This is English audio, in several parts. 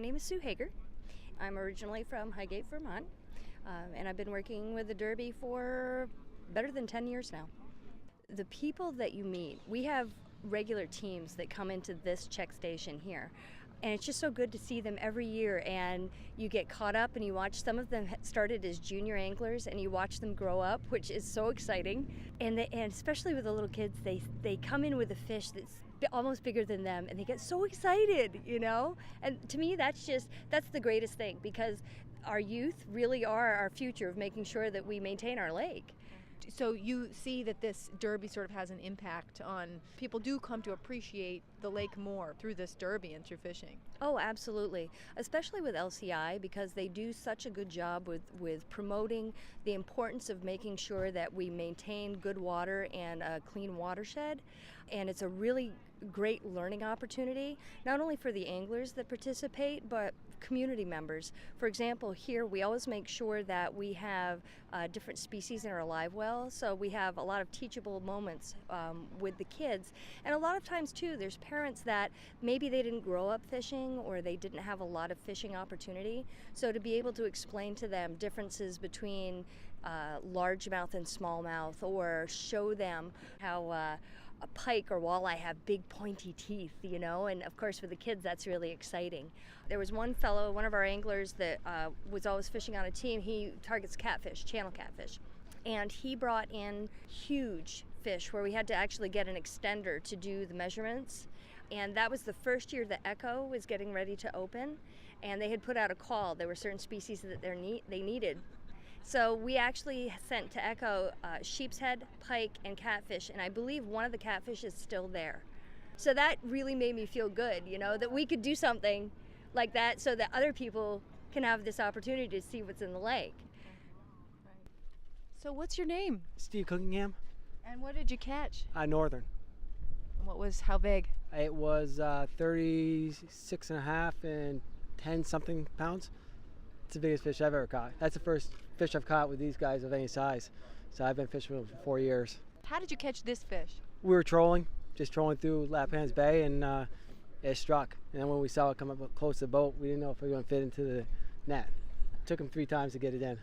name is Sue Hager. I'm originally from Highgate, Vermont, and I've been working with the Derby for better than 10 years now. The people that you meet, we have regular teams that come into this check station here. And it's just so good to see them every year, and you get caught up and you watch. Some of them started as junior anglers and you watch them grow up, which is so exciting. And especially with the little kids, they come in with a fish that's almost bigger than them and they get so excited, you know? And to me, that's the greatest thing, because our youth really are our future of making sure that we maintain our lake. So you see that this derby sort of has an impact on people do come to appreciate the lake more through this derby and through fishing. Oh, absolutely. Especially with LCI, because they do such a good job with promoting the importance of making sure that we maintain good water and a clean watershed. And it's a really great learning opportunity, not only for the anglers that participate, but community members. For example, here we always make sure that we have different species in our live well, so we have a lot of teachable moments with the kids. And a lot of times too, there's parents that maybe they didn't grow up fishing or they didn't have a lot of fishing opportunity, so to be able to explain to them differences between largemouth and smallmouth, or show them how a pike or walleye have big pointy teeth, you know, and of course for the kids that's really exciting. There was one fellow, one of our anglers that was always fishing on a team. He targets catfish, channel catfish, and he brought in huge fish where we had to actually get an extender to do the measurements. And that was the first year that Echo was getting ready to open, and they had put out a call. There were certain species that they needed. So we actually sent to Echo sheep's head, pike, and catfish, and I believe one of the catfish is still there. So that really made me feel good, you know, that we could do something like that so that other people can have this opportunity to see what's in the lake. So what's your name? Steve Cookingham. And what did you catch? Northern. And how big? It was 36 and a half and 10 something pounds. It's the biggest fish I've ever caught. That's the first fish I've caught with these guys of any size. So I've been fishing with them for 4 years. How did you catch this fish? We were just trolling through Lappans Bay, and it struck. And then when we saw it come up close to the boat, we didn't know if we were going to fit into the net. It took them 3 times to get it in.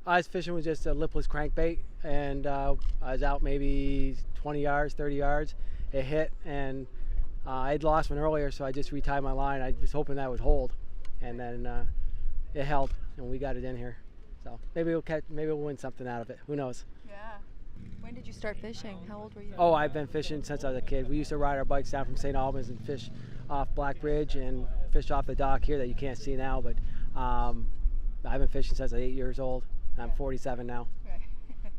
I was fishing with just a lipless crankbait, and I was out maybe 20 yards, 30 yards. It hit, and I'd lost one earlier, so I just retied my line. I was hoping that would hold, and then it held, and we got it in here. So maybe we'll win something out of it. Who knows? Yeah. When did you start fishing? How old were you? Oh, I've been fishing since I was a kid. We used to ride our bikes down from St. Albans and fish off Black Bridge and fish off the dock here that you can't see now. But I've been fishing since I was 8 years old. I'm 47 now. Right.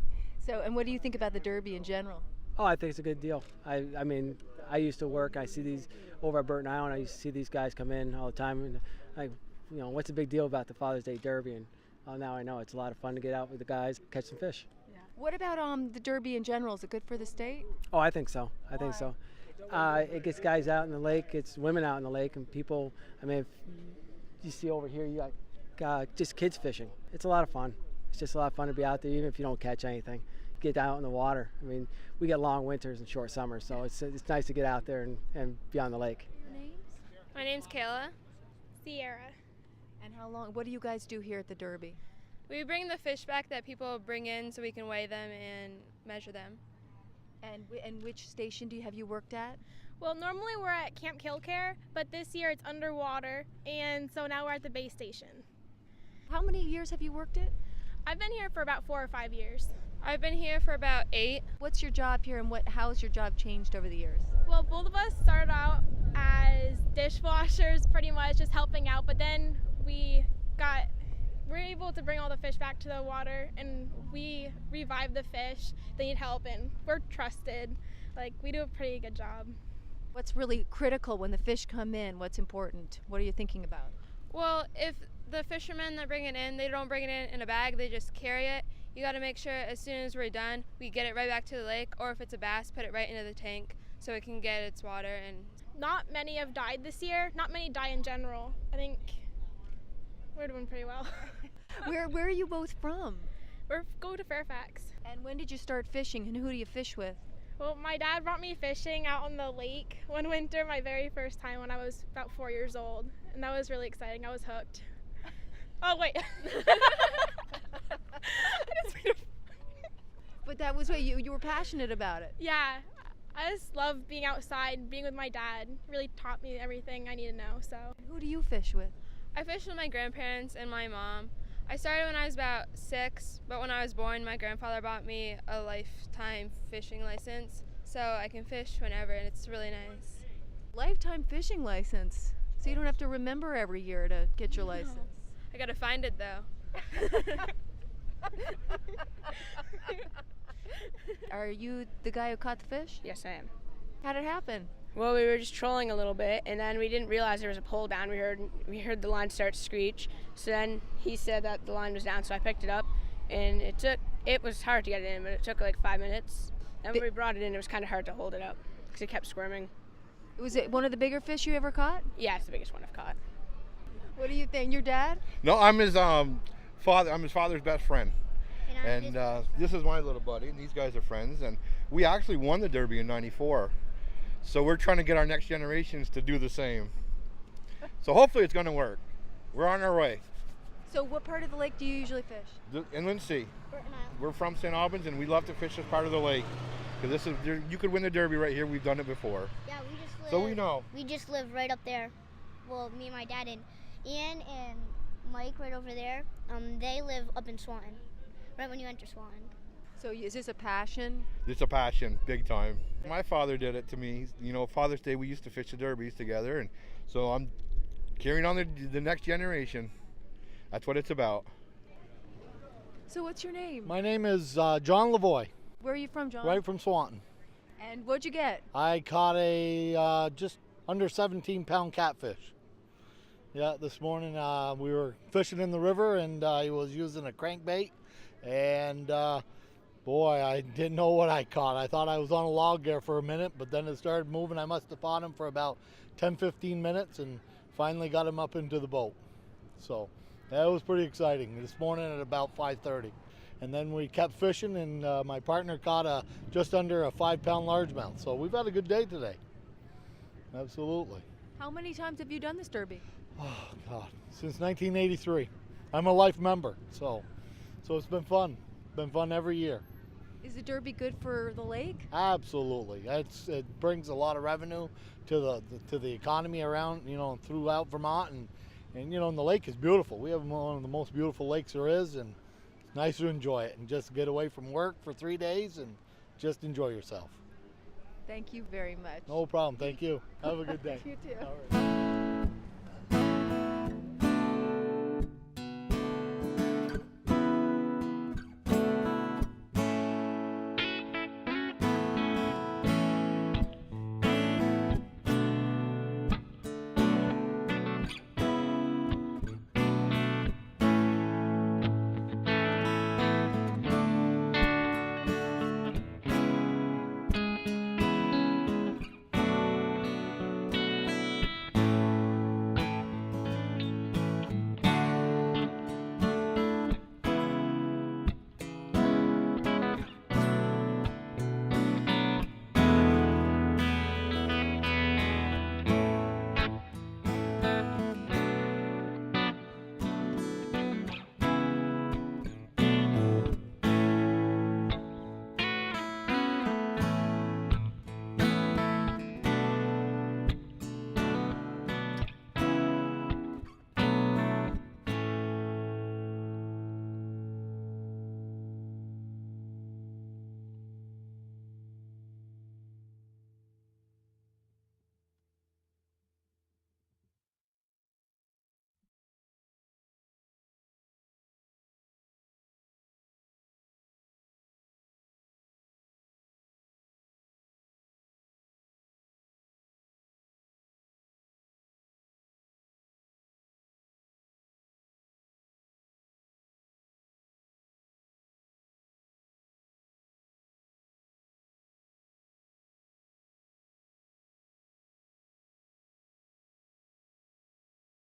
So, and what do you think about the Derby in general? Oh, I think it's a good deal. I mean, I used to work. I see these over at Burton Island. I used to see these guys come in all the time, and what's the big deal about the Father's Day Derby? And now I know it's a lot of fun to get out with the guys, catch some fish. Yeah. What about the Derby in general? Is it good for the state? Oh, I think so. I think so. It gets guys out in the lake. It's women out in the lake, and people. I mean, if you see over here, you got just kids fishing. It's a lot of fun. It's just a lot of fun to be out there, even if you don't catch anything. Get out in the water. I mean, we get long winters and short summers, so it's nice to get out there and be on the lake. Names? My name's Kayla. Sierra. And what do you guys do here at the Derby? We bring the fish back that people bring in so we can weigh them and measure them. And which station have you worked at? Well, normally we're at Camp Killcare, but this year it's underwater, and so now we're at the base station. How many years have you worked it? I've been here for about 4 or 5 years. I've been here for about 8. What's your job here, and how has your job changed over the years? Well, both of us started out as dishwashers, pretty much just helping out, but then we're able to bring all the fish back to the water, and we revive the fish. They need help, and we're trusted. We do a pretty good job. What's really critical when the fish come in? What's important? What are you thinking about? Well, if the fishermen that bring it in, they don't bring it in a bag, they just carry it. You got to make sure as soon as we're done, we get it right back to the lake, or if it's a bass, put it right into the tank so it can get its water. And not many have died this year. Not many die in general. I think we're doing pretty well. Where are you both from? We're go to Fairfax. And when did you start fishing, and who do you fish with? Well, my dad brought me fishing out on the lake one winter, my very first time when I was about 4 years old. and that was really exciting. I was hooked. Oh, wait. But that was what you were passionate about it. Yeah, I just love being outside, being with my dad. Really taught me everything I need to know, so. Who do you fish with? I fished with my grandparents and my mom. I started when I was about 6, but when I was born, my grandfather bought me a lifetime fishing license, so I can fish whenever, and it's really nice. Lifetime fishing license. So you don't have to remember every year to get your license. I gotta find it though. Are you the guy who caught the fish? Yes, I am. How'd it happen? Well, we were just trolling a little bit, and then we didn't realize there was a pole down. We heard the line start to screech. So then he said that the line was down, so I picked it up, and it was hard to get it in, but it took like 5 minutes. And when we brought it in, it was kind of hard to hold it up because it kept squirming. Was it one of the bigger fish you ever caught? Yeah, it's the biggest one I've caught. What do you think? Your dad? No, I'm his father. I'm his father's best friend. And this is my little buddy, and these guys are friends. And we actually won the Derby in '94. So we're trying to get our next generations to do the same. So hopefully it's going to work. We're on our way. So what part of the lake do you usually fish? The Inland Sea. We're from St. Albans, and we love to fish this part of the lake. Because you could win the Derby right here. We've done it before. Yeah, we just live. So we know. We just live right up there. Well, me and my dad and Ian and Mike right over there. They live up in Swanton, right when you enter Swanton. So is this a passion? It's a passion, big time. My father did it to me. You know, Father's Day we used to fish the derbies together, and so I'm carrying on the next generation. That's what it's about. So what's your name? My name is John Lavoie, Where are you from, John? right from Swanton. And what'd you get? I caught a just under 17-pound catfish. Yeah, this morning we were fishing in the river, and I was using a crankbait, and boy, I didn't know what I caught. I thought I was on a log there for a minute, but then it started moving. I must have fought him for about 10-15 minutes and finally got him up into the boat. So that was pretty exciting. This morning at about 5:30. And then we kept fishing, and my partner caught just under a 5-pound largemouth. So we've had a good day today. Absolutely. How many times have you done this derby? Oh, God, since 1983. I'm a life member, so it's been fun. Been fun every year. Is the derby good for the lake? Absolutely. It brings a lot of revenue to the economy around, throughout Vermont, and the lake is beautiful. We have one of the most beautiful lakes there is, and it's nice to enjoy it and just get away from work for 3 days and just enjoy yourself. Thank you very much. No problem. Thank you. Have a good day. You too. All right.